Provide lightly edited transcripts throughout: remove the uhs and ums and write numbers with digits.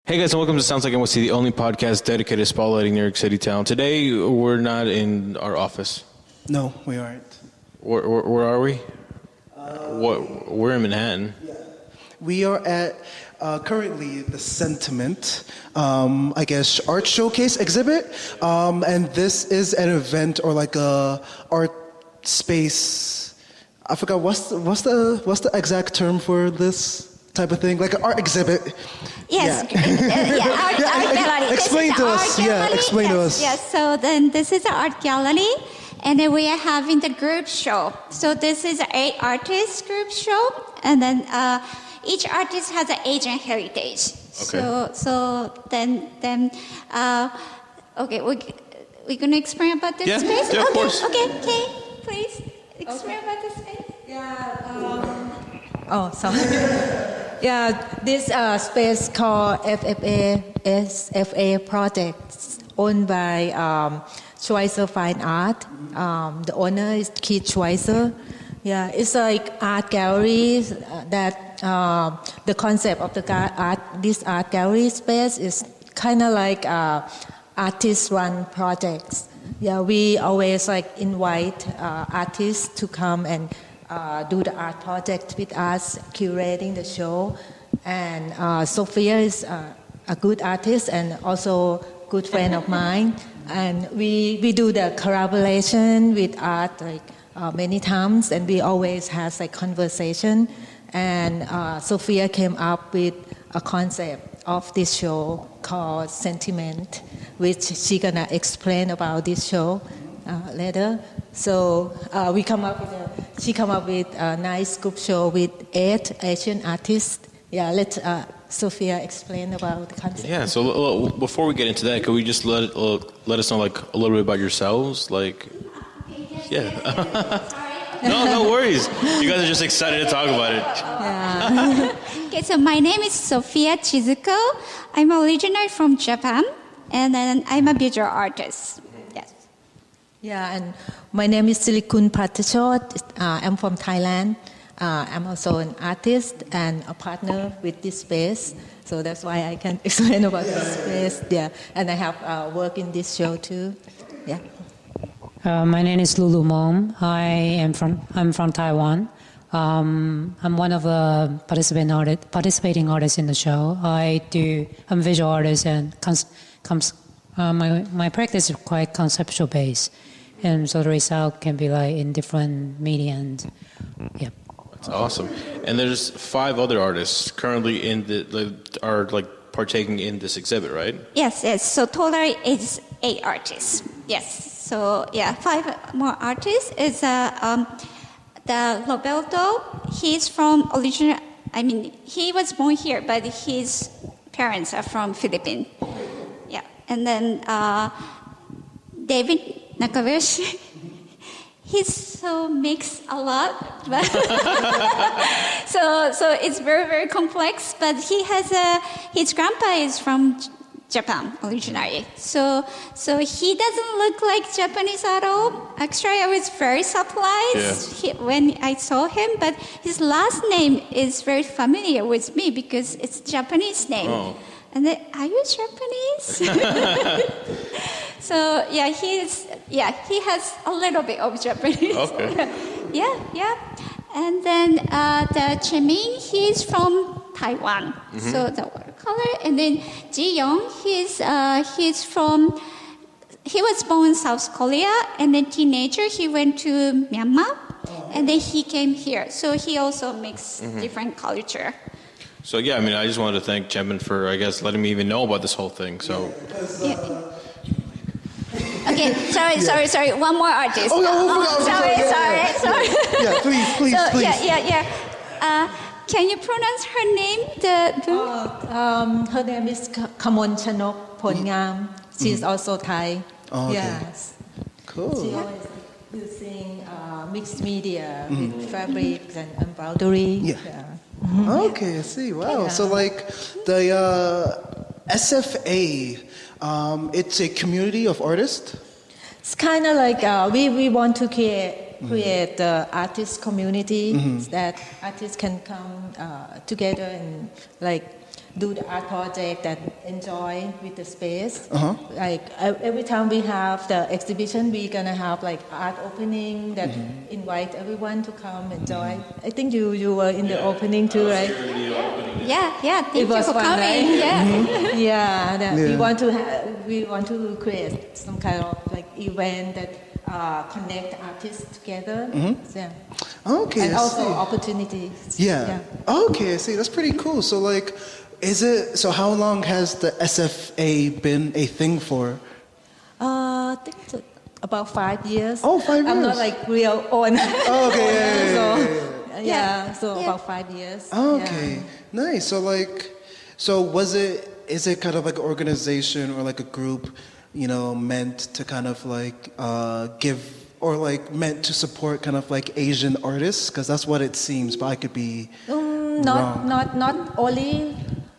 Hey guys, and welcome to Sounds Like NYC, the only podcast dedicated to spotlighting New York City town. Today, we're not in our office. No, we aren't. Where are we? We're in Manhattan. Yeah. We are at currently the Sentiment, I guess, art showcase exhibit, and this is an event or like a art space. I forgot what's the exact term for this type of thing, like an art exhibit. Yes, art gallery. Explain to us. Yeah, explain to us. Yes, so then this is an art gallery, and then we are having the group show. So this is an 8 artists group show, and then each artist has an age and heritage. Okay. So then okay, we're gonna explain about this space. Yeah, of course. Okay, please explain about this space. Yeah, this space called SFA Projects, owned by Schweitzer Fine Art. The owner is Keith Schweitzer. Yeah, it's like art galleries that the concept of this art gallery space is kind of like artist-run projects. Yeah, we always like invite artists to come and do the art project with us, curating the show. And Sophia is a good artist and also good friend of mine. And we do the collaboration with art like many times, and we always have like conversation. And Sophia came up with a concept of this show called Sentiment, which she's gonna explain about this show later. So she come up with a nice group show with 8 Asian artists. Yeah, let Sophia explain about the concept. Yeah, so before we get into that, could we just let us know like a little bit about yourselves? Like, yeah. No worries. You guys are just excited to talk about it. Yeah. Okay, so my name is Sophia Chizuko. I'm originally from Japan, and then I'm a visual artist. Yes. Yeah, and my name is Silikun Pratachot. I'm from Thailand. I'm also an artist and a partner with this space. So that's why I can explain about this space. Yeah, and I have work in this show too. Yeah. My name is Lulu Mom. I'm from Taiwan. I'm one of the participating artists in the show. I'm a visual artist, and my practice is quite conceptual based, and so the result can be like in different mediums. Yeah. That's awesome. And there's 5 other artists currently are like partaking in this exhibit, right? Yes. So total is 8 artists. Yes. So yeah, 5 more artists is the Roberto. He's from he was born here, but his parents are from Philippines. Yeah, and then David Nakawish. He's so mixed a lot, but so it's very, very complex. But his grandpa is from Japan originally, so he doesn't look like Japanese at all. Actually, I was very surprised when I saw him, but his last name is very familiar with me because it's a Japanese name. Oh. And then, are you Japanese? So he has a little bit of Japanese. Okay. Yeah. And then the Chemin, he's from Taiwan. Mm-hmm. So the watercolor. And then Ji Young, he was born in South Korea, and then teenager he went to Myanmar, and then he came here. So he also mixed different culture. So yeah, I just wanted to thank Chemin for, I guess, letting me even know about this whole thing. So. Yeah. Okay, sorry. One more artist. Sorry. Yeah, please. Yeah. Can you pronounce her name? Her name is Kamonchanok, Phon-ngam. She's also Thai. Oh, okay. Yes. Cool. She always using mixed media with fabrics and embroidery. Yeah. Mm-hmm. Okay, I see. Wow. Yeah. So like the SFA, it's a community of artists? It's kind of like we want to create the artist community that artists can come together and like do the art project and enjoy with the space. Uh-huh. Like every time we have the exhibition, we're gonna have like art opening that invite everyone to come enjoy. I think you were in the opening too, right? Yeah. Thank you was for fun, coming. right? Yeah. Yeah, that we Yeah. want to create some kind of like event that connect artists together. Yeah. Okay, And I also see. opportunities. Yeah. Okay, I see. That's pretty cool. So like, so how long has the SFA been a thing for? I think it's about 5 years. Oh, 5 I'm not years. like real old. Oh, okay, So, so Yeah. about 5 years. Okay, nice. So like, is it kind of like an organization or like a group, meant to kind of like give or like meant to support kind of like Asian artists? Because that's what it seems, but I could be wrong. Not only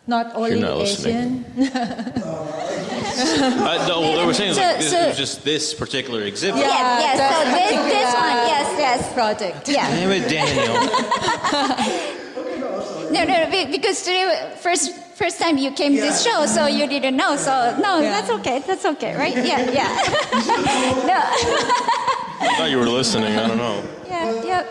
not Asian. No, well, they were saying So- like this so- was just this particular exhibit. Yes. So this one, yes. Project. Yeah. Damn it, Daniel. No, because today first time you came this show, so you didn't know. So no, Yeah. that's okay, right? Yeah. No. I thought you were listening. I don't know.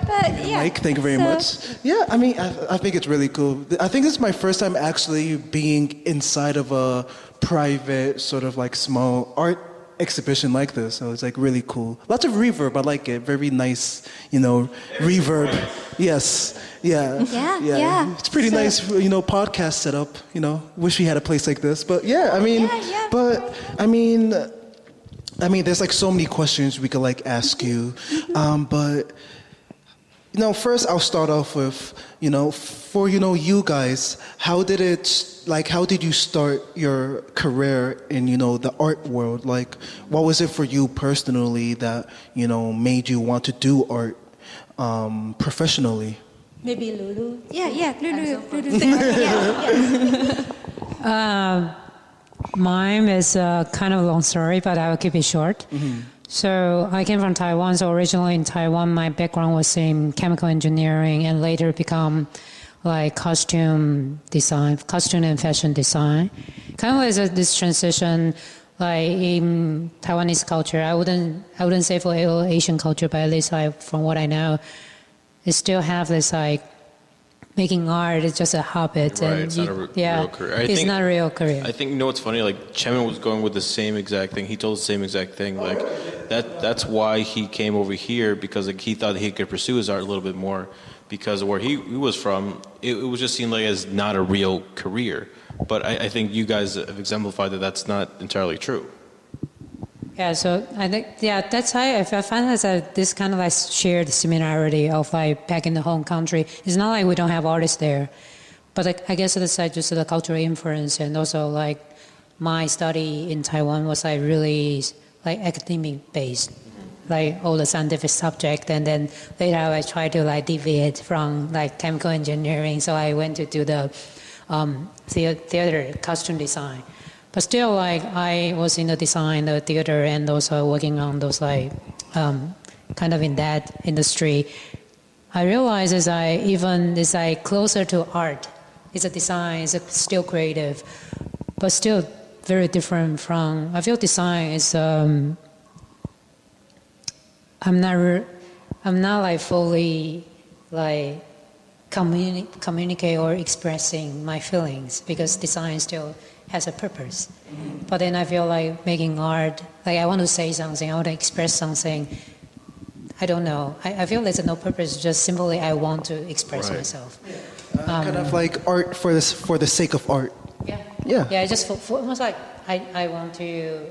But yeah. Mike, thank you very So- much. Yeah, I mean, I think it's really cool. I think this is my first time actually being inside of a private sort of like small art exhibition like this. So it's like really cool. Lots of reverb. I like it. Very nice, reverb. Yes. Yeah. Yeah. It's pretty So- nice, podcast setup. Wish we had a place like this. But yeah, I mean, Yeah. but I mean, there's like so many questions we could like ask you, but first I'll start off with, for you guys, how did you start your career in the art world? Like, what was it for you personally that made you want to do art professionally? Maybe Lulu. Yeah. Lulu. Mine is kind of a long story, but I will keep it short. So I came from Taiwan. So originally in Taiwan, my background was in chemical engineering and later become like costume and fashion design. Kind of like this transition, like in Taiwanese culture. I wouldn't say for all Asian culture, but at least from what I know, it still have this like making art is just a habit. Right, and it's not a real career. It's not a real career. I think what's funny, like Chemin was going with the same exact thing. He told the same exact thing. Like that's why he came over here, because like he thought he could pursue his art a little bit more, because of where he was from, it was just seemed like as not a real career. But I think you guys have exemplified that that's not entirely true. Yeah, so I think, that's how I find that this kind of like shared similarity of like back in the home country. It's not like we don't have artists there, but like, I guess it's like just the cultural influence, and also like my study in Taiwan was like really like academic based, like all the scientific subject, and then later I tried to like deviate from like chemical engineering, so I went to do the theater costume design. But still, like I was in the design, the theater, and also working on those like kind of in that industry. I realized as it's like closer to art. It's a design, it's still creative, but still very different from. I feel design is. I'm not like fully like communicate or expressing my feelings, because design still has a purpose. But then I feel like making art, like I want to say something, I want to express something. I don't know. I feel there's no purpose, just simply I want to express myself. Kind of like art for the sake of art. Yeah, just for almost like I want to,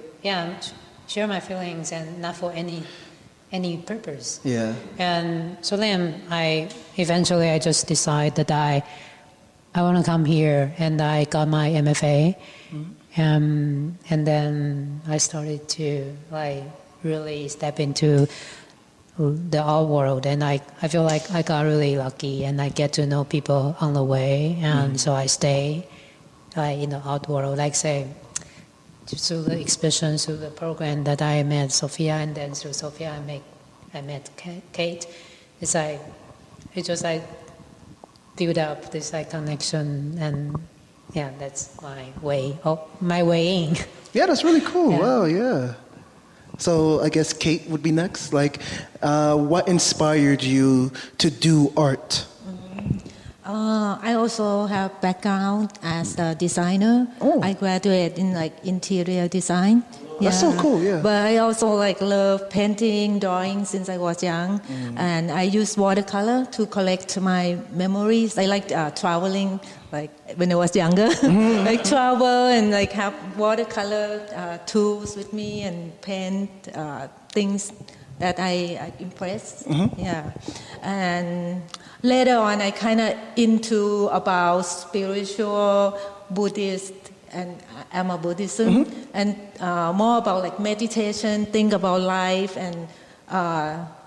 share my feelings and not for any purpose. Yeah. And so then I just decided that I want to come here, and I got my MFA, and then I started to like really step into the art world, and I feel like I got really lucky, and I get to know people on the way, and so I stay in the art world, like say through the exhibitions, through the program that I met Sophia, and then through Sophia I met Kate. It's like it just like build up this like connection, and yeah, that's my weighing. Yeah, that's really cool. Yeah. Wow, yeah. So I guess Kate would be next. Like, what inspired you to do art? I also have background as a designer. Oh. I graduated in like interior design. That's so cool, yeah. But I also like love painting, drawing since I was young, and I use watercolor to collect my memories. I like traveling, like when I was younger, like travel and like have watercolor tools with me and paint things that I impress. Yeah, and later on, I kind of into about spiritual Buddhist and I'm a Buddhism, and more about like meditation, think about life, and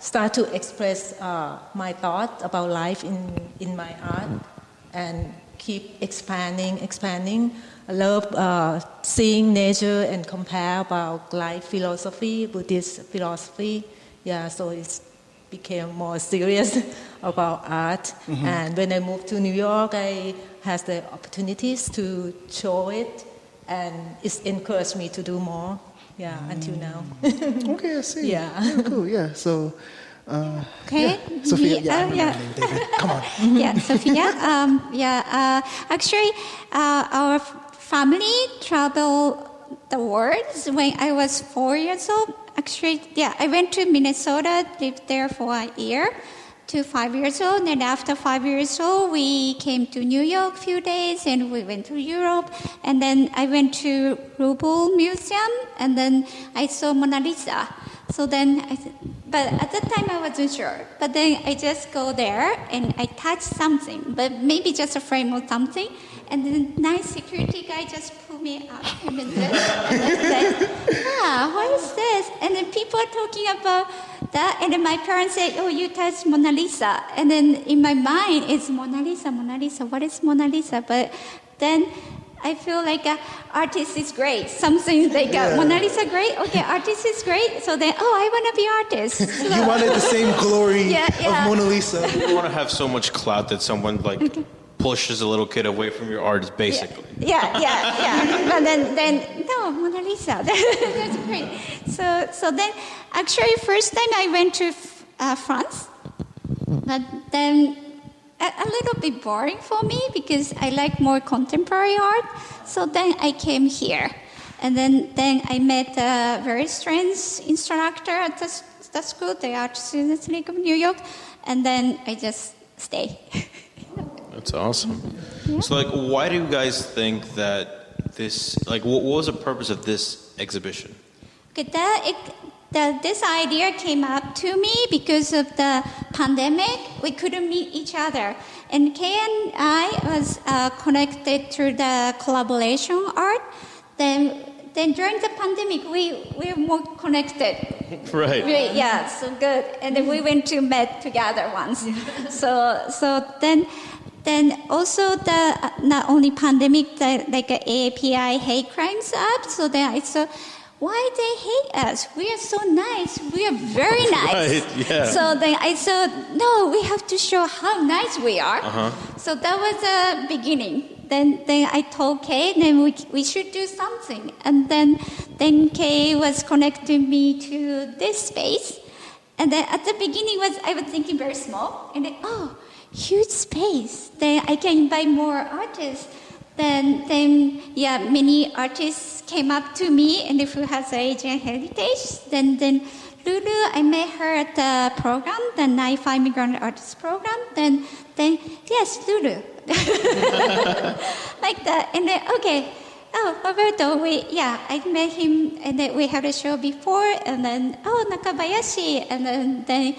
start to express my thoughts about life in my art, and keep expanding. I love seeing nature and compare about life philosophy, Buddhist philosophy. Yeah, so it's became more serious about art. And when I moved to New York, I had the opportunities to show it, and it's encouraged me to do more. Yeah, until now. Okay, I see. Yeah. Cool. Yeah. So. Okay. Sophia. Me- Yeah. I know yeah. your name, David. Come on. Yeah, Sophia. Actually, our family traveled the world when I was 4 years old. Actually, yeah, I went to Minnesota, lived there for a year to 5 years old. And after 5 years old, we came to New York a few days, and we went to Europe. And then I went to Lulu Museum, and then I saw Mona Lisa. So then, but at that time I wasn't sure. But then I just go there and I touch something, but maybe just a frame or something. And then nice security guy just pulled me up and then said, what is this? And then people are talking about that. And then my parents said, oh, you touched Mona Lisa. And then in my mind, it's Mona Lisa. What is Mona Lisa? But then I feel like artist is great. Something like Mona Lisa great. Okay, artist is great. So then, I want to be artist. So, You wanted the same glory of Mona Lisa. You want to have so much clout that someone pushes a little kid away from your art, basically. Yeah. But then no, Mona Lisa. That's great. So then, actually, first time I went to France, but then a little bit boring for me because I like more contemporary art. So then I came here. And then I met a very strange instructor at the school, the Art Students League of New York. And then I just stay. That's awesome. Yeah. So, why do you guys think that this, what was the purpose of this exhibition? Okay, this idea came up to me because of the pandemic. We couldn't meet each other. And Kay and I was connected through the collaboration art. Then during the pandemic, we were more connected. Right. Yeah, so good. And then we went to Met together once. So then also the not only pandemic, like AAPI hate crimes up. So then I saw, why they hate us? We are so nice. We are very nice. Right, yeah. So then I said, no, we have to show how nice we are. So that was the beginning. Then I told Kay, then we should do something. And then Kay was connecting me to this space. And then at the beginning I was thinking very small. And then, huge space. Then I can invite more artists. Then many artists came up to me, and who has Asian heritage. Then Lulu, I met her at the program, the 95 Migrant Artists program. Then yes, Lulu. Like that. And then, Roberto, I met him, and then we had a show before, and then, Nakabayashi, and then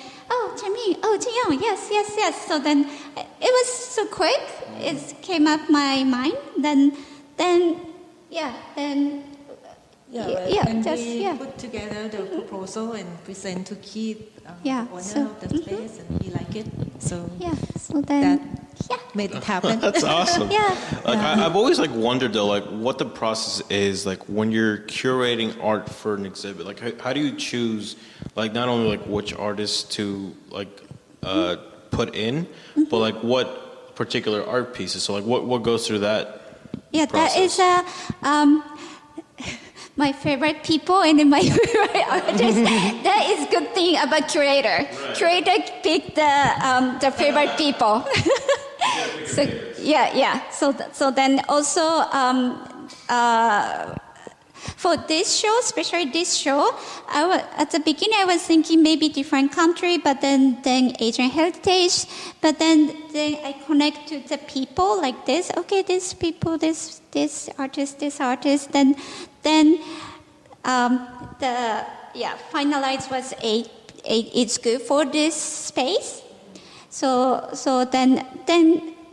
Jamin, Jiyoung, yes. So then, it was so quick, it came up my mind, then. And we put together the proposal and present to Keith, the owner of the space, and he liked it. So that made it happen. That's awesome. I've always wondered though, what the process is when you're curating art for an exhibit. How do you choose, not only which artists to put in, but what particular art pieces. So what goes through that Yeah, that is process? my favorite people and then my favorite artist. That is good thing about curator. Right. Curator pick the favorite people. So yeah. So then also for this show, especially this show, at the beginning I was thinking maybe different country, but then Asian heritage, but then I connect to the people like this. Okay, these people, this artist, then finalized was it's good for this space. So then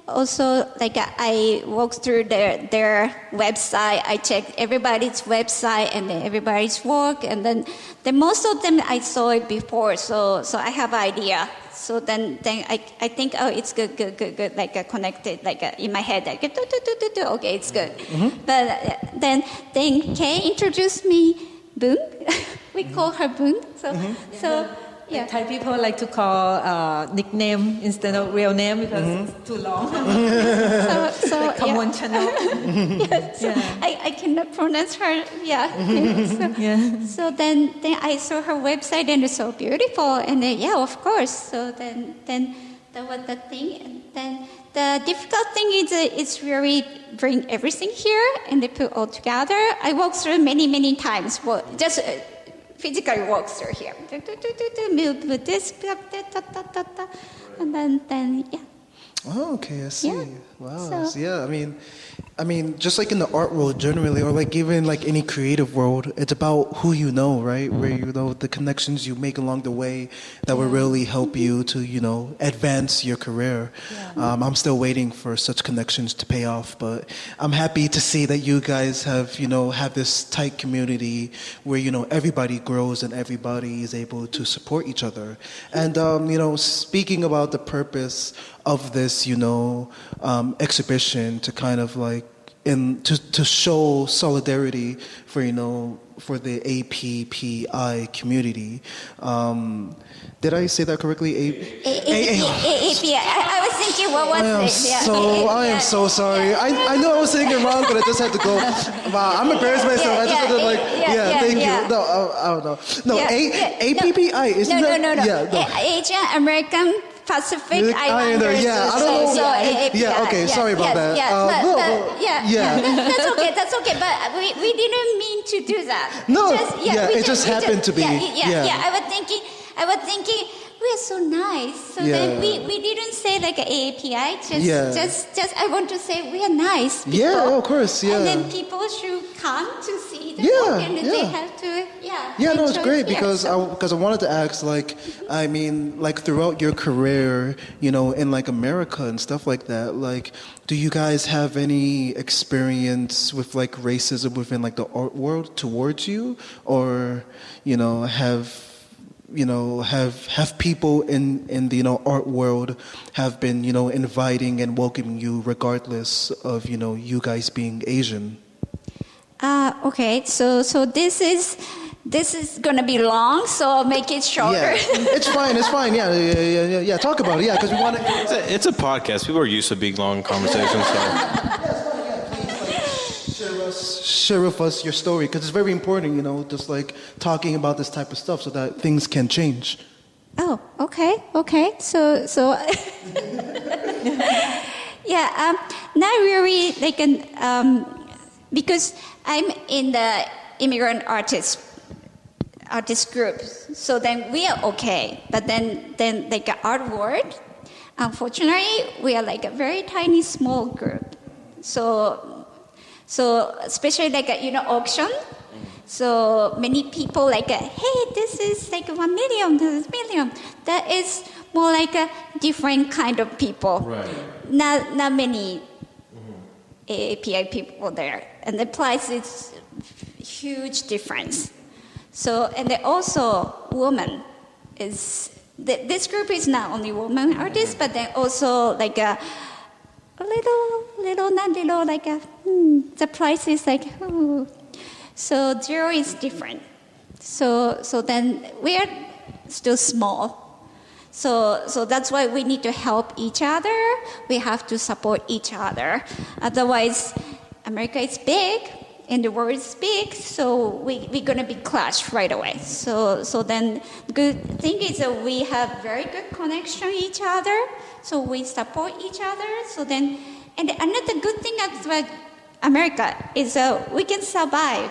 also like I walked through their website. I checked everybody's website and then everybody's work, and then most of them I saw it before. So I have idea. So then I think it's good like connected like in my head like okay, it's good. Mm-hmm. But then Kay introduced me Bung. We call her Bung. So. Yeah. Thai people like to call nickname instead of real name because it's too long. So like Kamonchanok. I cannot pronounce her. Yeah. So then I saw her website and it's so beautiful, and then, of course. So then that was the thing, and then the difficult thing is it's really bring everything here and they put all together. I walked through many times. Well, just. Physically walks through here. Move with this, and then yeah. Oh, okay, I see. Yeah. Wow. So, yeah, I mean, just like in the art world generally, or like even like any creative world, it's about who you know, right? Where you know the connections you make along the way that will really help you to advance your career. Yeah. I'm still waiting for such connections to pay off, but I'm happy to see that you guys have have this tight community where everybody grows and everybody is able to support each other. And speaking about the purpose of this exhibition to kind of like to show solidarity for the APPI community. Did I say that correctly? APPI. I was thinking, what was it? I am so sorry. I know I was saying it wrong, but I just had to go. Wow, I'm embarrassed myself. I just had to thank you. No, I don't know. No, APPI. Isn't that? No. Yeah, Asian American Pacific Islanders. Yeah, I don't know. API. Okay, sorry about that. That's okay. But we didn't mean to do that. No, it just happened to be. I was thinking we're so nice. So then we didn't say like AAPI. Just I want to say we are nice people. Yeah, of course. Yeah. And then people should come to see the work, and they have to. Yeah, no, it's great because I wanted to ask, like, I mean, like throughout your career, in like America and stuff like that, like, do you guys have any experience with like racism within like the art world towards you, or have people in the art world have been inviting and welcoming you regardless of you guys being Asian? Okay, so this is gonna be long, so I'll make it shorter. Yeah, it's fine. Yeah. Talk about it. Because we want to. It's a podcast. People are used to big long conversations. So. Share with us your story, because it's very important, just like talking about this type of stuff so that things can change. Oh, okay. So yeah, not really like because I'm in the immigrant artist group, so then we are okay. But then like art world, unfortunately, we are like a very tiny small group. So especially like auction. So many people like, hey, this is like 1 million, this is million. That is more like a different kind of people. Right. Not many API people there, and the price is huge difference. So and then also woman is this group is not only woman artists, but then also like a little not little like the price is like so zero is different. So then we are still small. So that's why we need to help each other. We have to support each other. Otherwise, America is big and the world is big, so we're gonna be clashed right away. So then good thing is that we have very good connection with each other, so we support each other. So then, and another good thing about America is we can survive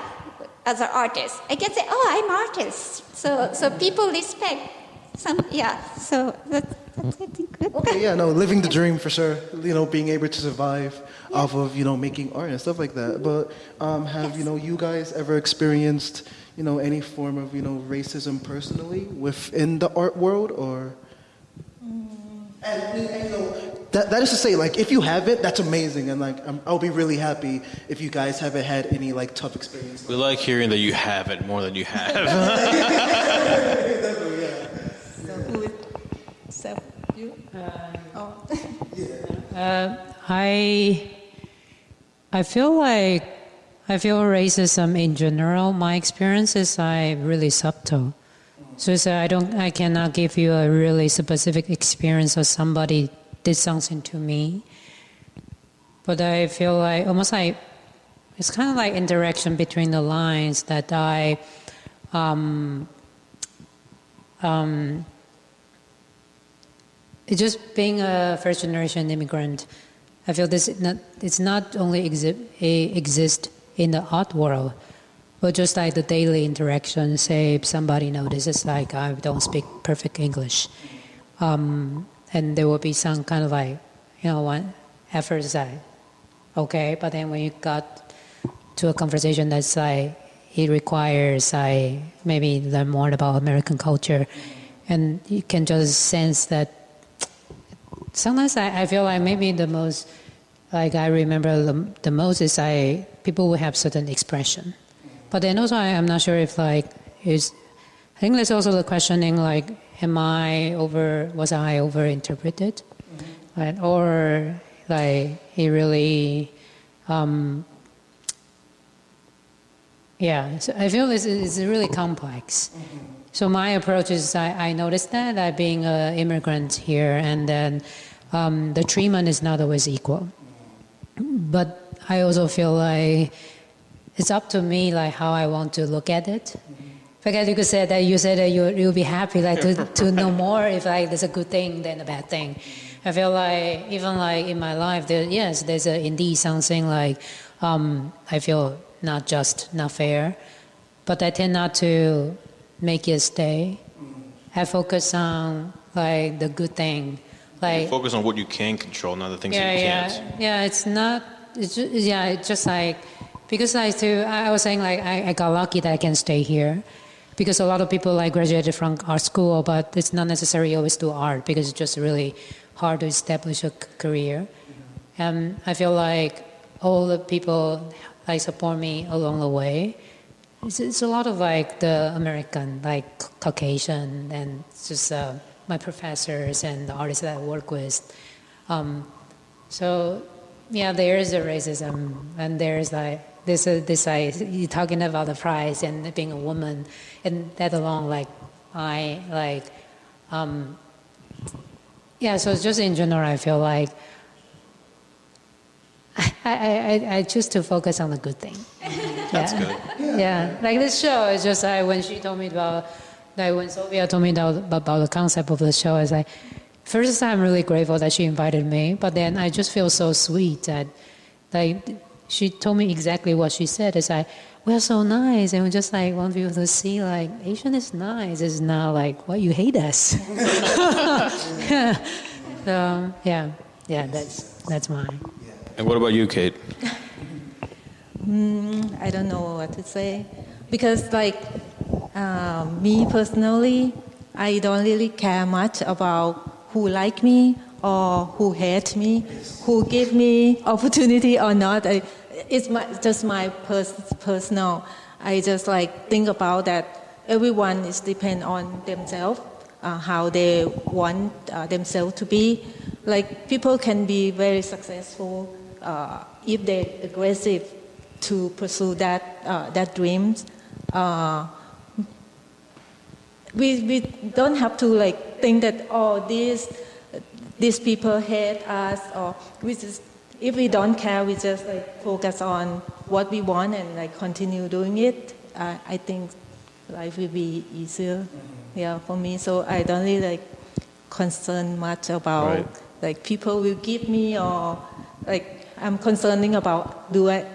as an artist. I can say, oh, I'm artist. So people respect some, yeah. So that's it. Okay, yeah, no, living the dream for sure. Being able to survive off of making art and stuff like that. But have you guys ever experienced any form of racism personally within the art world, or? And that is to say, like, if you haven't, that's amazing, and like I'll be really happy if you guys haven't had any like tough experience. We like hearing that you have it more than you have. So you? I feel racism in general. My experience is really subtle. So I cannot give you a really specific experience of somebody did something to me. But I feel like almost like it's kind of like interaction between the lines that it's just being a first generation immigrant. I feel it's not only exist in the art world, but just like the daily interaction. Say if somebody notices like I don't speak perfect English, and there will be some kind of like one effort is like okay, but then when you got to a conversation that's like it requires maybe learn more about American culture, and you can just sense that. Sometimes I feel like maybe the most, like I remember the most is people will have certain expression. But then also I'm not sure if I think there's also the questioning like, was I over-interpreted? Mm-hmm. Right? Or like it really, so I feel it's really complex. Mm-hmm. So my approach is I noticed that being an immigrant here, and then the treatment is not always equal. But I also feel like it's up to me like how I want to look at it. Because you could say that you'll be happy like to know more if like there's a good thing than a bad thing. I feel like even like in my life there's indeed something like I feel not just, not fair, but I tend not to make it stay. I focus on like the good thing. Like you focus on what you can control, not the things that you can't. Yeah, it's just like because I was saying like I got lucky that I can stay here, because a lot of people like graduated from art school, but it's not necessarily always do art because it's just really hard to establish a career. And I feel like all the people like support me along the way. It's a lot of like the American, like Caucasian, and it's just my professors and the artists that I work with. So yeah, there is a racism, and there's like this you're talking about the price and being a woman, and that alone like so just in general I feel like I choose to focus on the good thing. That's good. Yeah, like this show is just like when she told me about, like when Sophia told me about the concept of the show, I was like, first I'm really grateful that she invited me, but then I just feel so sweet that, like, she told me exactly what she said. It's like, we're so nice, and we just like want people to see like Asian is nice. It's not like what you hate us. So yeah, that's mine. And what about you, Kate? I don't know what to say, because like me personally, I don't really care much about who like me or who hate me, who give me opportunity or not. It's just my personal. I just like think about that everyone is depend on themselves, how they want themselves to be. Like people can be very successful if they're aggressive to pursue that dreams. We don't have to like think that these people hate us, or we just if we don't care, we just like focus on what we want and like continue doing it, I think life will be easier, yeah, for me. So I don't really like concern much about Right. like people will give me, or like I'm concerning about do I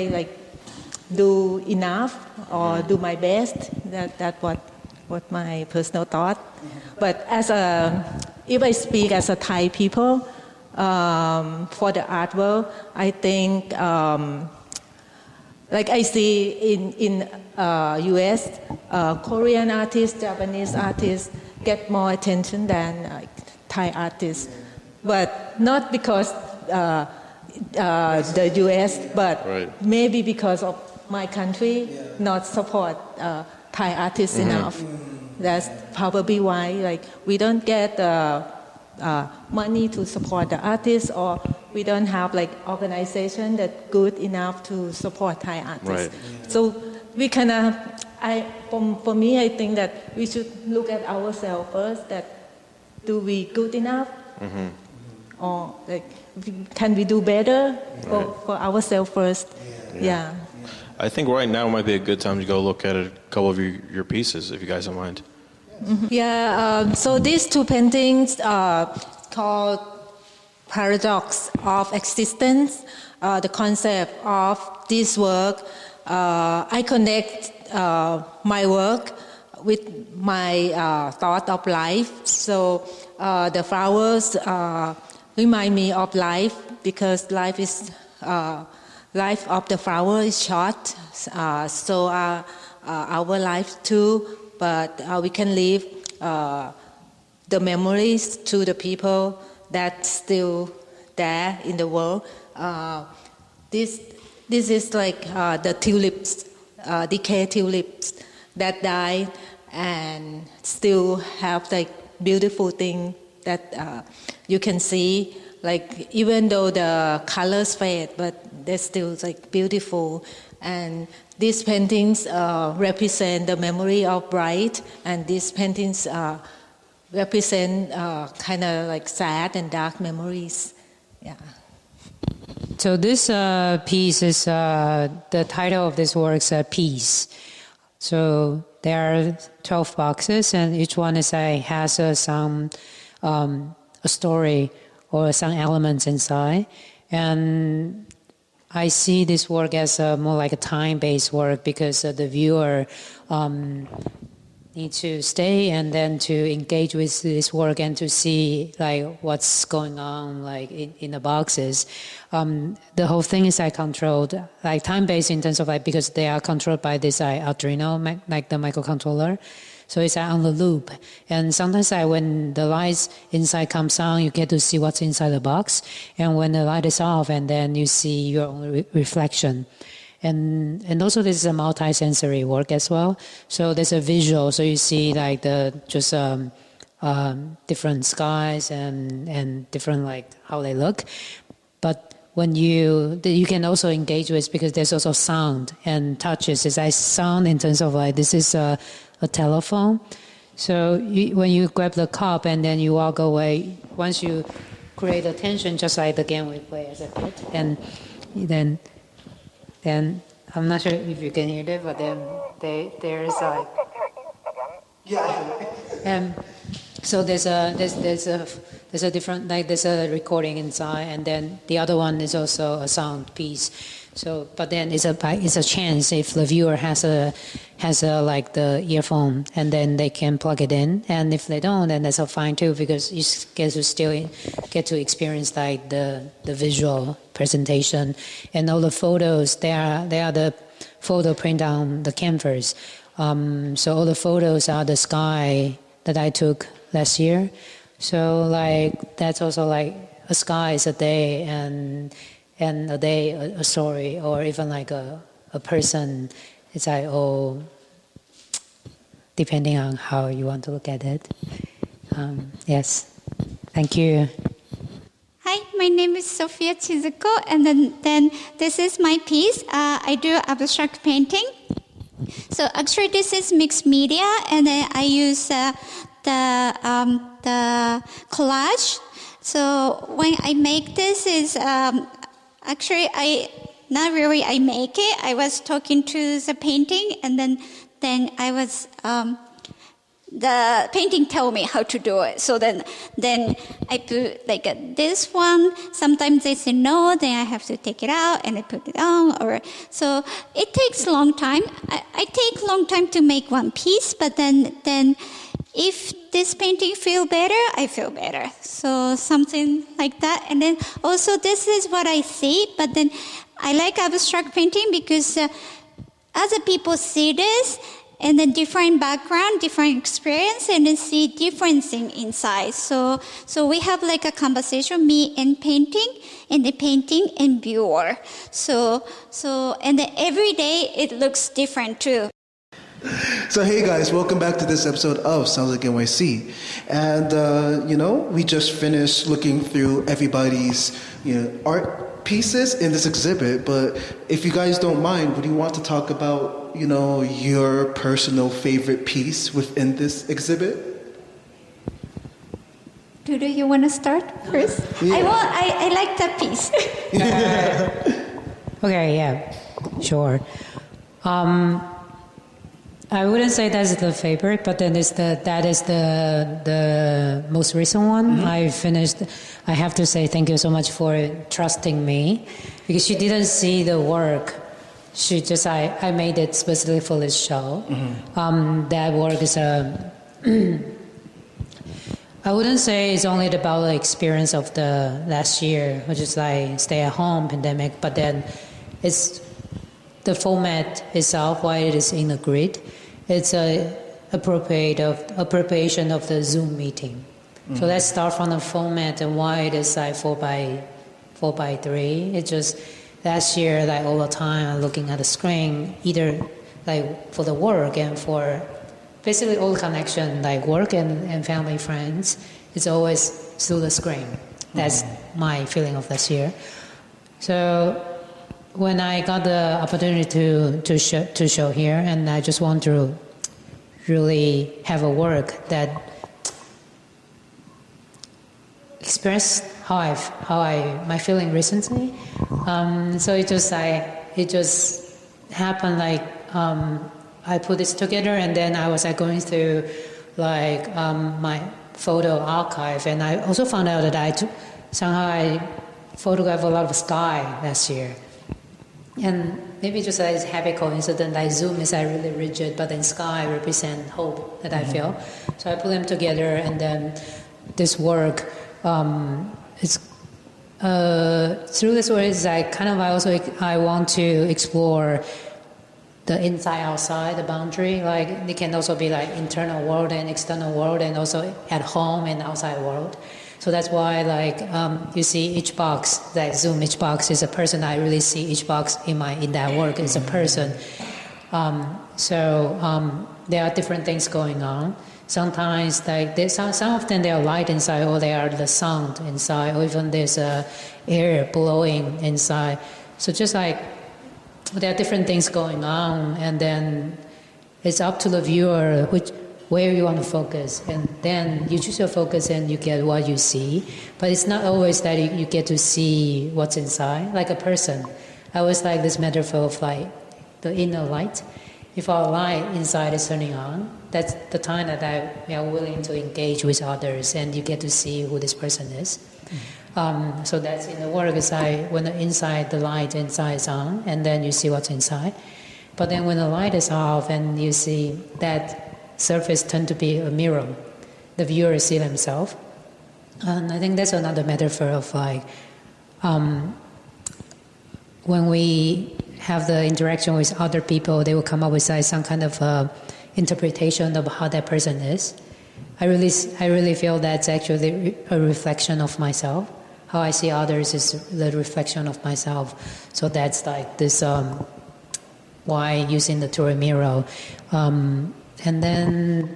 like do enough or do my best. That what my personal thought. But if I speak as a Thai people, for the art world, I think like I see in U.S. Korean artists, Japanese artists get more attention than Thai artists, but not because the U.S., but Right. maybe because of my country not support Thai artists enough. That's probably why like we don't get money to support the artists, or we don't have like organization that good enough to support Thai artists. Right. So we kind of, for me, I think that we should look at ourselves first. That do we good enough, or like can we do better for ourselves first? Yeah. I think right now might be a good time to go look at a couple of your pieces, if you guys don't mind. Yeah, so these two paintings called Paradox of Existence. The concept of this work, I connect my work with my thought of life. So the flowers remind me of life, because life of the flower is short. So our life too. But we can leave the memories to the people that's still there in the world. This is like the tulips, decayed tulips that died and still have like beautiful thing that you can see. Like even though the colors fade, but they're still like beautiful. And these paintings represent the memory of bright, and these paintings represent kind of like sad and dark memories. Yeah. So this piece is the title of this work is Peace. So there are 12 boxes, and each one has some a story or some elements inside, and I see this work as more like a time-based work, because the viewer needs to stay and then to engage with this work and to see like what's going on like in the boxes. The whole thing is controlled, like time-based in terms of like, because they are controlled by this Arduino, like the microcontroller. So it's on the loop. And sometimes when the lights inside comes on, you get to see what's inside the box. And when the light is off, and then you see your own reflection. And also this is a multi-sensory work as well. So there's a visual, so you see like different skies and different like how they look. But when you can also engage with, because there's also sound and touches. It's like sound in terms of like, this is a telephone. So when you grab the cup and then you walk away, once you create attention, just like the game we play as a kid, and then I'm not sure if you can hear it, but then there's like so there's a different, like there's a recording inside, and then the other one is also a sound piece. So, but then it's a chance if the viewer has a like the earphone, and then they can plug it in, and if they don't, then that's all fine too, because you still get to experience like the visual presentation, and all the photos. They are the photo print on the canvas. So all the photos are the sky that I took last year. So like that's also like a sky is a day, and a day a story, or even like a person. It's like all depending on how you want to look at it. Yes, thank you. Hi, my name is Sophia Chizuko, and then this is my piece. I do abstract painting. So actually this is mixed media, and then I use the collage. So when I make this is actually, not really I make it. I was talking to the painting, and then I was, the painting told me how to do it. So then I put like this one. Sometimes they say no, then I have to take it out and I put it on. So it takes a long time. I take a long time to make one piece, but then if this painting feel better, I feel better. So something like that. And then also this is what I see, but then I like abstract painting because other people see this and then different background, different experience, and then see different thing inside. So we have like a conversation, me and painting, and the painting and viewer. So and then every day it looks different too. So hey guys, welcome back to this episode of Sounds Like NYC. And we just finished looking through everybody's art pieces in this exhibit, but if you guys don't mind, would you want to talk about your personal favorite piece within this exhibit? Lulu, you want to start first? Yeah. I like that piece. Okay, yeah, sure. I wouldn't say that's the favorite, but then that is the most recent one. Mm-hmm. I finished. I have to say thank you so much for trusting me, because she didn't see the work. She just I made it specifically for this show. Mm-hmm. That work is I wouldn't say it's only about the experience of the last year, which is like stay-at-home pandemic, but then it's the format itself, why it is in a grid. It's a appropriation of the Zoom meeting. Mm-hmm. So let's start from the format and why it is like 4x3. It's just last year, like all the time, I'm looking at the screen, either like for the work and for basically all connection, like work and family, friends. It's always through the screen. That's my feeling of this year. So when I got the opportunity to show here, and I just want to really have a work that express my feeling recently. So it just happened like I put this together, and then I was going through like my photo archive, and I also found out that I photographed a lot of sky last year. And maybe just as happy coincidence, like Zoom is really rigid, but then sky represent hope that I feel. So I put them together, and then this work, it's through this work is I want to explore the inside outside, the boundary. Like it can also be like internal world and external world, and also at home and outside world. So that's why you see each box, like Zoom, each box is a person. I really see each box in that work is a person. So there are different things going on. Sometimes some of them they are light inside, or they are the sound inside, or even there's air blowing inside. So just like there are different things going on, and then it's up to the viewer where you want to focus, and then you choose your focus and you get what you see. But it's not always that you get to see what's inside, like a person. I always like this metaphor of like the inner light. If our light inside is turning on, that's the time that we are willing to engage with others, and you get to see who this person is. So that's in the work is when the light inside is on, and then you see what's inside. But then when the light is off, and you see that surface tend to be a mirror, the viewer see themselves. And I think that's another metaphor of when we have the interaction with other people, they will come up with some kind of interpretation of how that person is. I really feel that's actually a reflection of myself. How I see others is the reflection of myself. So that's like this, why using the tour mirror. And then,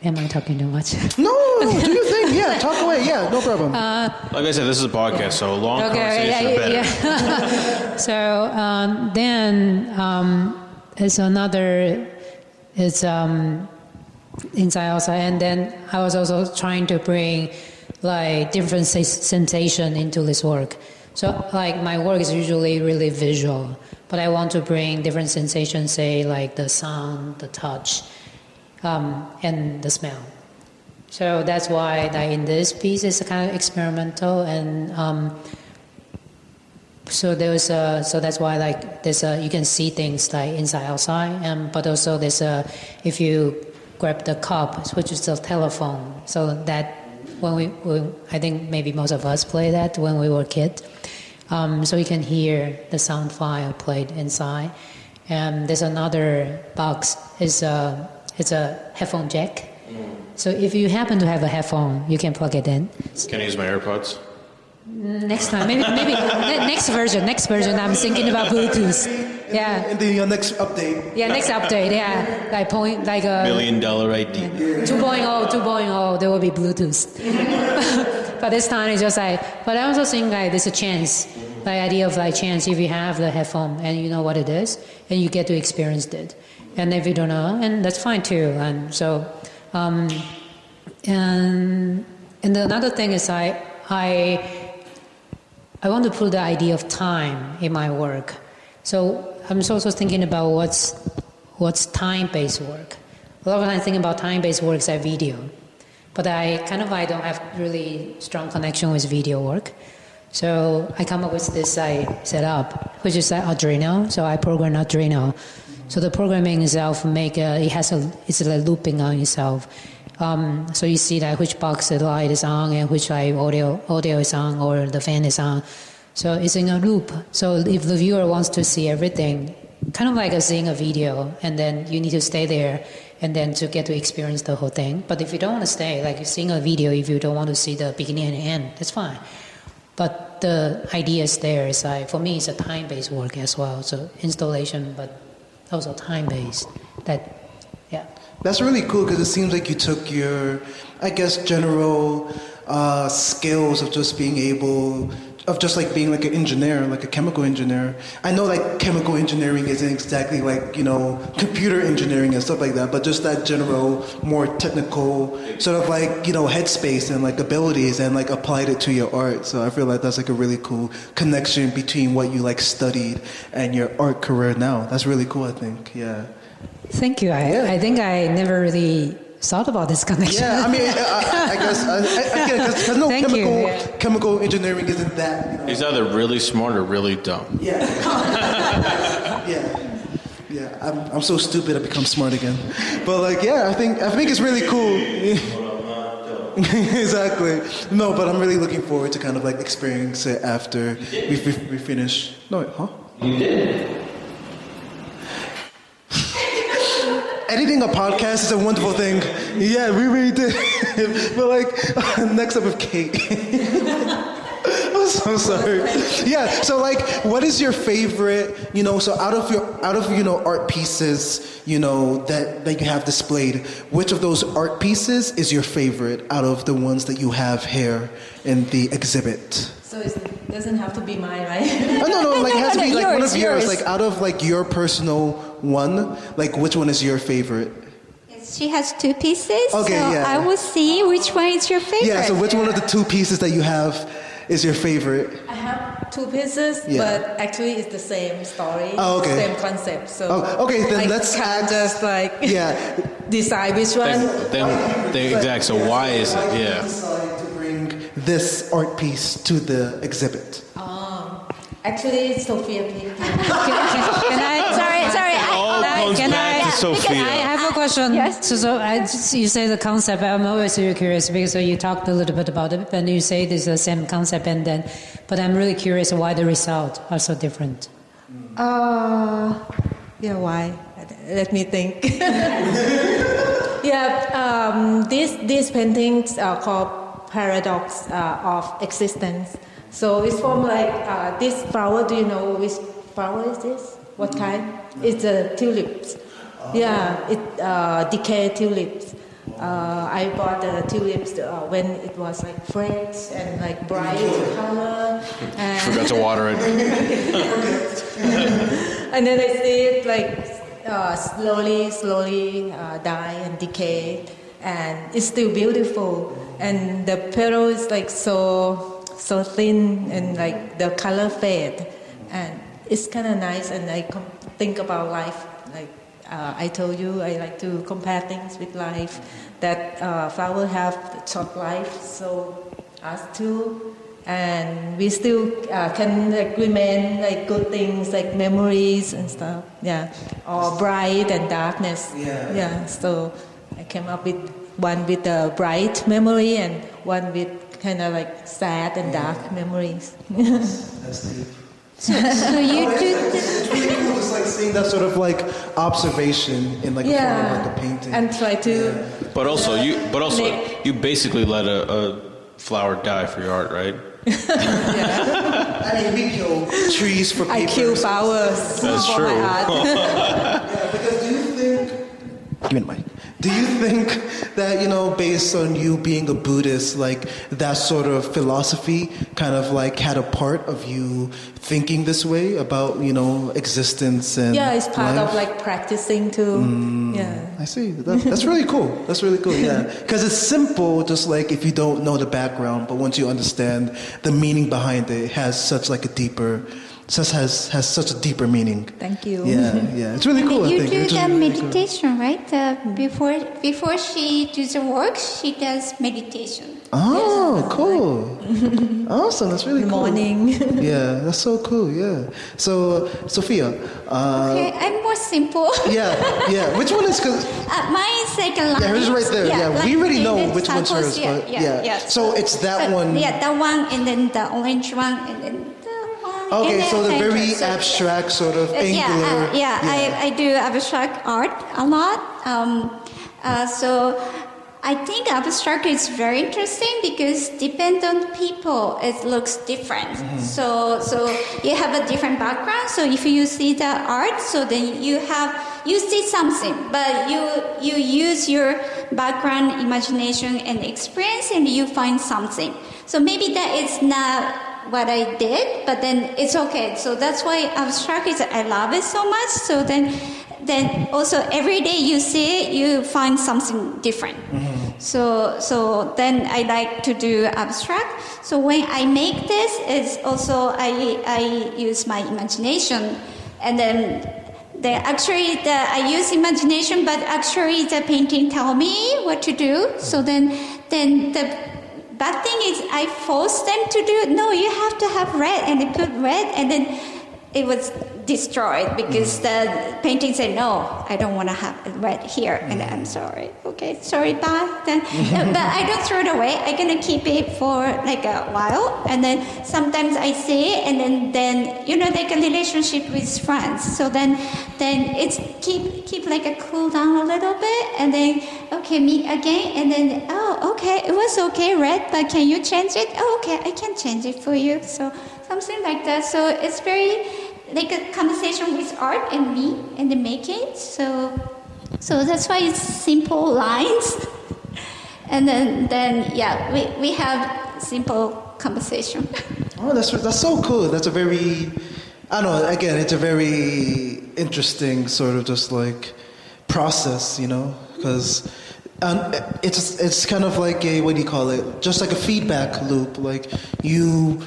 am I talking too much? No, do your thing. Yeah, talk away. Yeah, no problem. Like I said, this is a podcast, so long conversation is better. Yeah. So then it's another, it's inside outside, and then I was also trying to bring like different sensation into this work. So like my work is usually really visual, but I want to bring different sensations, say like the sound, the touch, and the smell. So that's why like in this piece it's kind of experimental, and so that's why like there's you can see things like inside outside, but also there's if you grab the cup, which is the telephone, so that I think maybe most of us play that when we were kids. So you can hear the sound file played inside. And there's another box. It's a headphone jack. So if you happen to have a headphone, you can plug it in. Can I use my AirPods? Next time, maybe next version. I'm thinking about Bluetooth. Yeah. In the next update. Yeah, next update. Yeah, like a $1 million idea. 2.0, there will be Bluetooth. But this time it's just like, but I also think like there's a chance, the idea of like chance, if you have the headphone and you know what it is, and you get to experience it. And if you don't know, and that's fine too. And so, and another thing is I want to put the idea of time in my work. So I'm also thinking about what's time-based work. A lot of times I think about time-based work as video, but I don't have really strong connection with video work. So I come up with this setup, which is like Arduino. So I program Arduino. So the programming itself it's like looping on itself. So you see that which box the light is on and which audio is on or the fan is on. So it's in a loop. So if the viewer wants to see everything, kind of like seeing a video, and then you need to stay there and then to get to experience the whole thing. But if you don't want to stay, like you're seeing a video, if you don't want to see the beginning and end, that's fine. But the idea is there. It's like, for me, it's a time-based work as well. So installation, but also time-based. Yeah. That's really cool because it seems like you took your, I guess, general skills of just being like an engineer, like a chemical engineer. I know like chemical engineering isn't exactly like, computer engineering and stuff like that, but just that general, more technical sort of like, headspace and like abilities and like applied it to your art. So I feel like that's like a really cool connection between what you like studied and your art career now. That's really cool, I think. Yeah. Thank you. I think I never really thought about this connection. Yeah, I mean, I guess because no chemical engineering isn't that. He's either really smart or really dumb. Yeah. Yeah. I'm so stupid I become smart again. But like, yeah, I think it's really cool. Exactly. No, but I'm really looking forward to kind of like experience it after we finish. No, huh? You did. Editing a podcast is a wonderful thing. Yeah, we really did. But like, next up with Kate. I'm so sorry. Yeah, so like, what is your favorite, so out of art pieces, that you have displayed, which of those art pieces is your favorite out of the ones that you have here in the exhibit? So it doesn't have to be mine, right? No, like it has to be like one of yours, yours. like out of like your personal one, like which one is your favorite? She has two pieces. Okay, so yeah. I will see which one is your favorite. Yeah, so which one of the two pieces that you have is your favorite? I have two pieces, Yeah. but actually it's the same story, Oh, okay. same concept. So okay, then let's can't just like Yeah. decide which one. Exact. So why is it? Yeah. Decided to bring this art piece to the exhibit. Actually, Sophia picked. Can I? Sorry. All comes back to Sophia. I have a question. Yes. So you say the concept. I'm always really curious because you talked a little bit about it, and you say this is the same concept, but I'm really curious why the results are so different. Yeah, why? Let me think. Yeah, these paintings are called paradox of existence. So it's from like this flower. Do you know which flower is this? What kind? It's a tulips. Yeah, it decayed tulips. I bought the tulips when it was like fresh and like bright color. And Forgot to water it. and then I see it like slowly die and decay, and it's still beautiful. And the petal is like so so thin and like the color fade, and it's kind of nice. And I think about life. Like I told you, I like to compare things with life. That flower have short life, so us too. And we still can like remain like good things like memories and stuff, or bright and darkness. So I came up with one with a bright memory and one with kind of like sad and dark memories. That's deep. So you do It's really cool just like seeing that sort of like observation in like a form of like a painting. And try to But also, you basically let a flower die for your art, right? I mean, we kill trees for I papers. kill flowers That's for true. my art. Because do you think? Give me the mic. Do you think that, you know, based on you being a Buddhist, like that sort of philosophy kind of like had a part of you thinking this way about, you know, existence and It's part life? of like practicing too. I see. That's really cool. That's really cool, yeah. Because it's simple, just like if you don't know the background, but once you understand the meaning behind it, it has such like a deeper, has such a deeper meaning. Thank you. Yeah. It's really cool, I you think. do It's the really, really cool. meditation, right? Before she does the work, she does meditation. Oh, cool. Awesome. That's really cool. Morning. Yeah, that's so cool. Yeah. So, Sophia. Okay, I'm more simple. Yeah. Which one is? Cause Mine is like a line. yeah, hers is right there. Yeah, we already know which one's hers. But Yeah. So it's that one. Yeah, that one, and then the orange one, and then the one. Okay, and so the then very so, abstract sort of angular. I do abstract art a lot. So I think abstract is very interesting because depend on people, it looks different. So you have a different background. So if you see the art, so then you see something, but you use your background, imagination, and experience, and you find something. So maybe that is not what I did, but then it's okay. So that's why abstract is, I love it so much. So then also every day you see it, you find something different. So then I like to do abstract. So when I make this, it's also I use my imagination, and then I use imagination, but actually the painting tell me what to do. So then the bad thing is I force them to do, no, you have to have red, and they put red, and then it was destroyed because the painting said, no, I don't want to have red here. And I'm sorry. Okay, sorry, bye. Then, but I don't throw it away. I'm going to keep it for like a while. And then sometimes I see it, and then you know, like a relationship with friends. So then it's keep like a cool down a little bit. And then, okay, meet again. And then, oh, okay, it was okay, red, but can you change it? Oh, okay, I can change it for you. So something like that. So it's very like a conversation with art and me and the making. So that's why it's simple lines. And then we have simple conversation. Oh, that's so cool. That's a very, I don't know. Again, it's a very interesting sort of just like process, you know, because it's kind of like a, what do you call it? Just like a feedback loop. Like you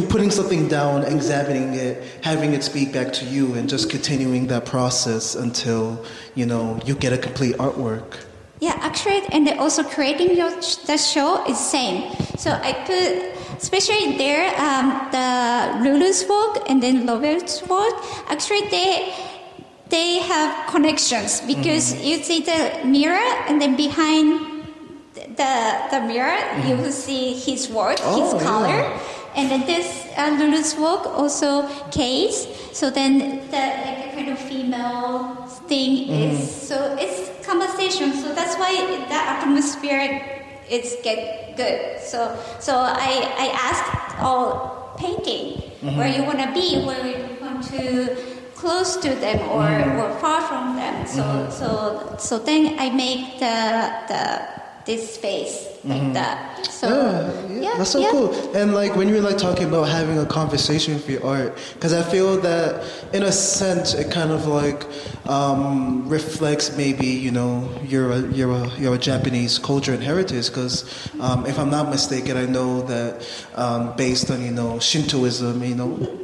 putting something down, examining it, having it speak back to you, and just continuing that process until, you know, you get a complete artwork. Yeah, actually, and then also creating the show is same. So I put, especially there, the Lulu's work and then Lovel's work, actually they have connections because you see the mirror, and then behind the mirror, you will see his work, his color. Yeah. And then this Lulu's work also case. So then the like a kind of female thing is, so it's conversation. So that's why the atmosphere is get good. So I asked all painting where you want to be, where you want to close to them or far from them. So then I make this space like that. So That's so cool. And like when you were like talking about having a conversation with your art, because I feel that in a sense it kind of like reflects maybe you're a Japanese culture and heritage. Because if I'm not mistaken, I know that based on Shintoism,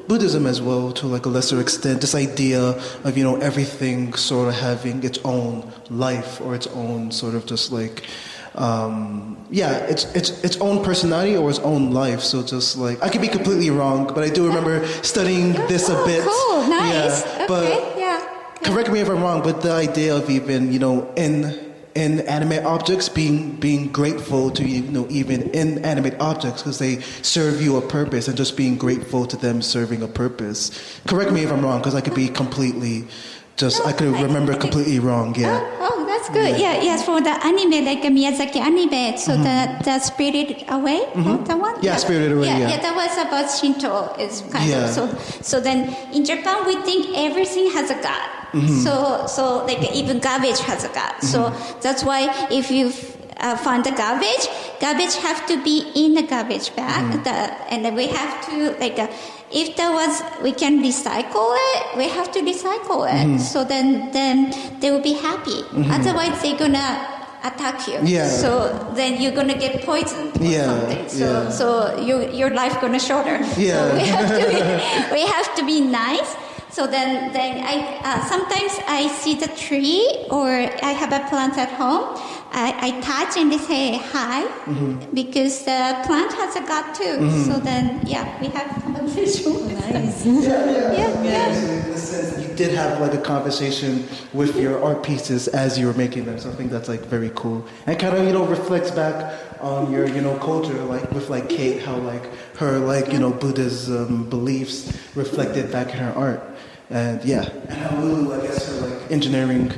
Buddhism as well to like a lesser extent, this idea of everything sort of having its own life or its own sort of just like. Its own personality or its own life. So just like I could be completely wrong, but I do remember studying this a bit. Cool, nice. Yeah, Okay, but yeah. correct me if I'm wrong. But the idea of even in inanimate objects being grateful to even inanimate objects because they serve you a purpose and just being grateful to them serving a purpose. Correct me if I'm wrong because I could be completely. I could remember completely wrong, yeah. Oh, that's good. Yeah, yes, for the anime, like Miyazaki anime, so the Spirited Away, that one? Yeah, Spirited Away, yeah. Yeah, that was about Shinto, is kind Yeah. of, so then in Japan, we think everything has a god. So like even garbage has a god. So that's why if you find the garbage have to be in the garbage bag, and then we have to if we can recycle it, we have to recycle it. So then they will be happy. Otherwise, they're gonna attack you. Yeah. So then you're gonna get poisoned or something. So your life gonna shorter. Yeah. So we have to be nice. So then I sometimes I see the tree or I have a plant at home. I touch and they say hi because the plant has a god too. So then we have conversation. Nice. In a sense, you did have like a conversation with your art pieces as you were making them. So I think that's like very cool and kind of reflects back on your culture, like with like Kate, how like her Buddhism beliefs reflected back in her art. And and how Lulu, I guess her like engineering.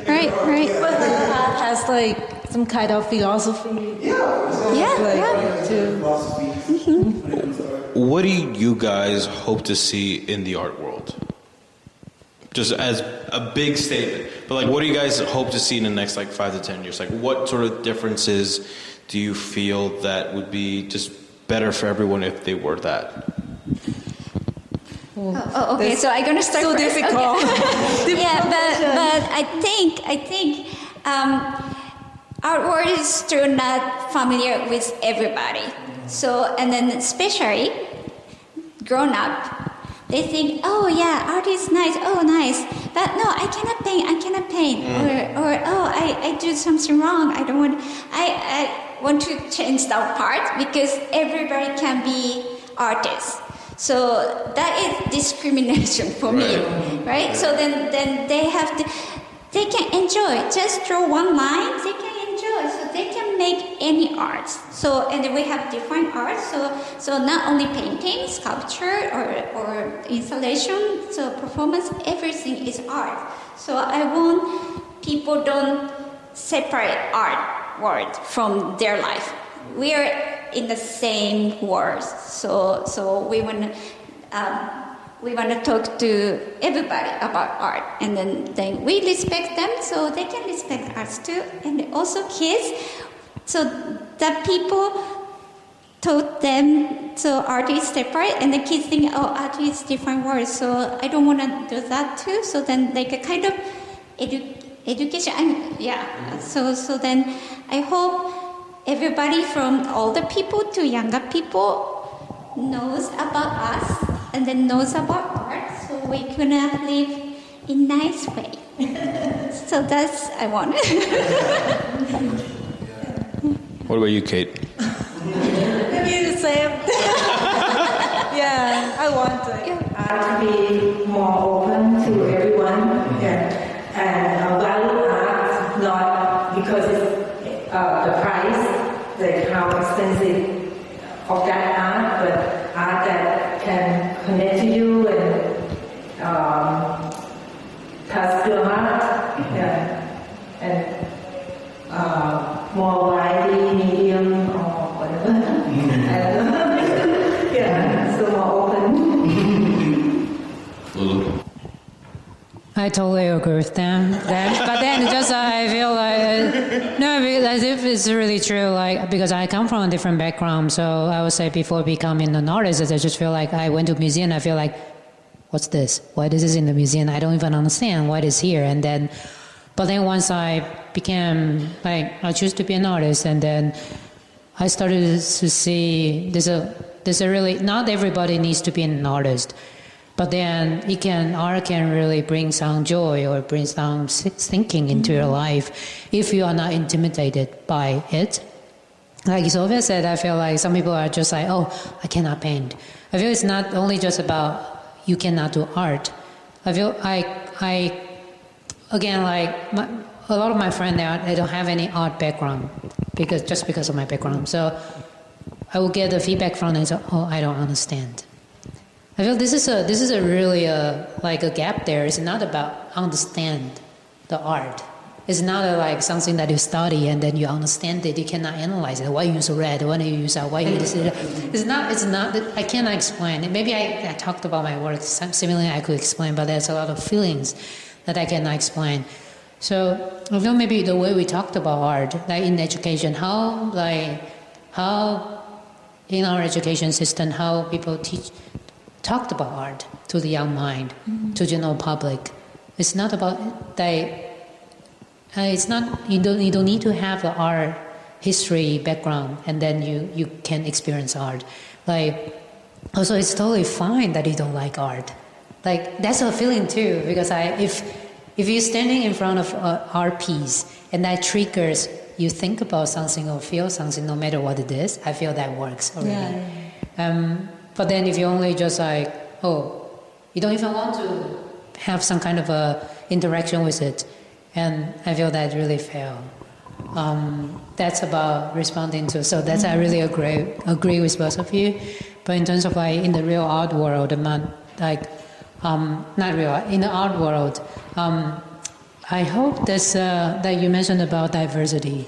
Right. But the art has like some kind of philosophy. What do you guys hope to see in the art world? Just as a big statement, but like, what do you guys hope to see in the next 5 to 10 years? Like, what sort of differences do you feel that would be just better for everyone if they were that? Okay. So I'm gonna start. So first. difficult. Okay. But I think our world is still not familiar with everybody. So and then especially grown up. They think, oh yeah, art is nice, oh nice. But no, I cannot paint. Or I do something wrong. I want to change that part because everybody can be artists. So that is discrimination for me, right? So then they can enjoy. Just draw one line, they can enjoy. So they can make any art. So and then we have different arts. So not only painting, sculpture, or installation. So performance, everything is art. So I want people don't separate art world from their life. We are in the same world. So we want to talk to everybody about art, and then we respect them, so they can respect us too, and also kids. So that people taught them so art is separate, and the kids think art is different words. So I don't want to do that too. So then like a kind of education. So then I hope everybody from older people to younger people knows about us and then knows about art, so we can live in nice way. So that's I want. What about you, Kate? Maybe the same. I want art to be more open to everyone. And value art not because it's the price, like how expensive of that art, but art that can connect to you and touch your heart, and more widely, medium, or whatever. So more open. Lulu? I totally agree with them. But then just I feel like no, because if it's really true. Like because I come from a different background, so I would say before becoming an artist, I just feel like I went to a museum. I feel like, what's this? Why this is in the museum? I don't even understand why this here. And then, but then once I became like I choose to be an artist, and then I started to see there's a really not everybody needs to be an artist. But then art can really bring some joy or bring some thinking into your life if you are not intimidated by it. Like Sophia said, I feel like some people are just like, oh, I cannot paint. I feel it's not only just about you cannot do art. I feel I again, like a lot of my friends, they don't have any art background because of my background. So I will get the feedback from them, so, oh, I don't understand. I feel this is a really like a gap there. It's not about understand the art. It's not like something that you study and then you understand it. You cannot analyze it. Why you use red? Why do you use that? Why you use it? It's not. I cannot explain it. Maybe I talked about my work. Similarly, I could explain, but there's a lot of feelings that I cannot explain. So I feel maybe the way we talked about art, like in education, how in our education system, how people talked about art to the young mind, to general public. It's not about it's not you don't need to have the art history background and then you can experience art. Like also it's totally fine that you don't like art. Like that's a feeling too, because if you're standing in front of an art piece and that triggers you think about something or feel something, no matter what it is, I feel that works already. Yeah. But then if you only just like, oh, you don't even want to have some kind of a interaction with it, and I feel that really fail. That's about responding to. So that's I really agree with both of you. But in terms of like in the real art world, I'm not like not real in the art world. I hope that you mentioned about diversity.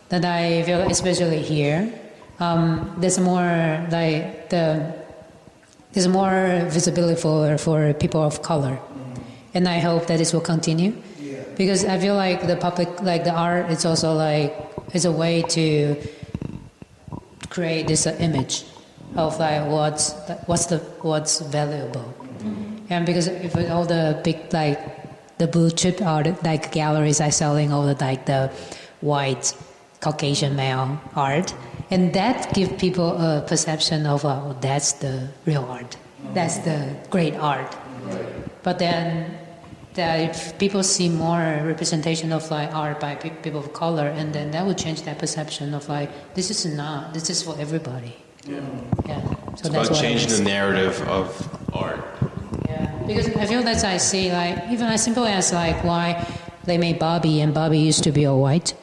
That I feel especially here. There's more like there's more visibility for people of color, and I hope that this will continue, because I feel like the public, like the art, it's also like it's a way to create this image of like what's valuable, and because if all the big like the blue chip art like galleries are selling all the like the white Caucasian male art. And that gives people a perception of, oh, that's the real art. That's the great art. But then if people see more representation of like art by people of color, and then that would change that perception of like, this is for everybody. Yeah. So it's about changing the narrative of art. Yeah, because I feel that I see like, even as simple as like why they made Barbie, and Barbie used to be all white.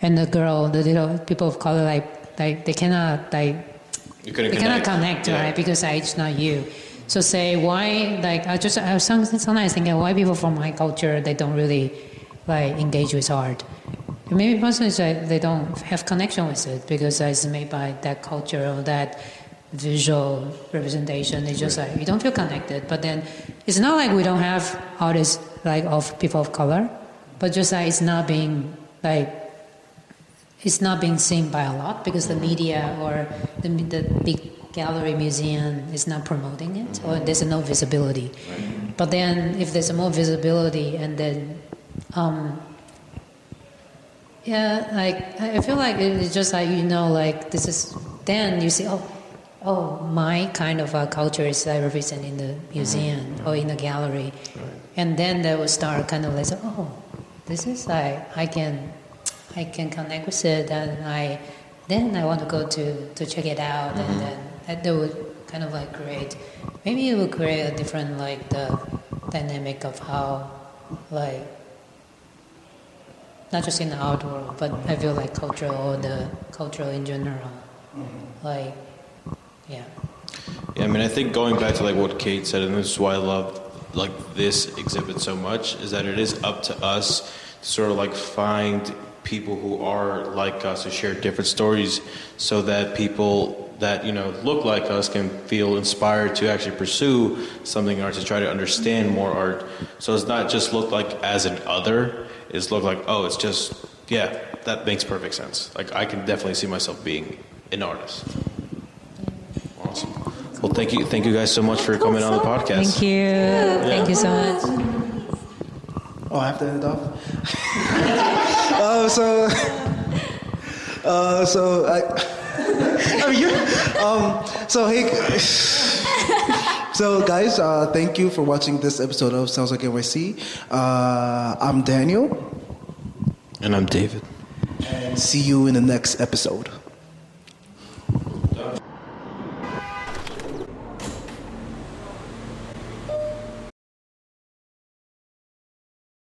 And the girl, the little people of color, they cannot connect, yeah. Right? Because it's not you. So say why I sometimes think why people from my culture they don't really like engage with art. Maybe personally they don't have connection with it because it's made by that culture or that visual representation. It's just like you don't feel connected. But then it's not like we don't have artists like of people of color, but just like it's not being seen by a lot because the media or the big gallery museum is not promoting it, or there's no visibility. But then if there's more visibility, and then I feel like it's just like this is, then you see oh my kind of culture is represented in the museum or in the gallery, and then they will start kind of like, oh, this is like I can connect with it, and I want to go to check it out, and then that would kind of like create, maybe it would create a different like the dynamic of how like not just in the art world, but I feel like cultural in general, like yeah. Yeah, I mean, I think going back to like what Kate said, and this is why I love like this exhibit so much, is that it is up to us to sort of like find people who are like us, who share different stories, so that people that look like us can feel inspired to actually pursue something in art, to try to understand more art. So it's not just look like as an other, it's look like, oh, it's just, yeah, that makes perfect sense. Like, I can definitely see myself being an artist. Awesome. Well, thank you guys so much for coming on the podcast. Thank you. Thank you so much. Oh, I have to end it off. So guys, thank you for watching this episode of Sounds Like NYC. I'm Daniel. And I'm David. And see you in the next episode.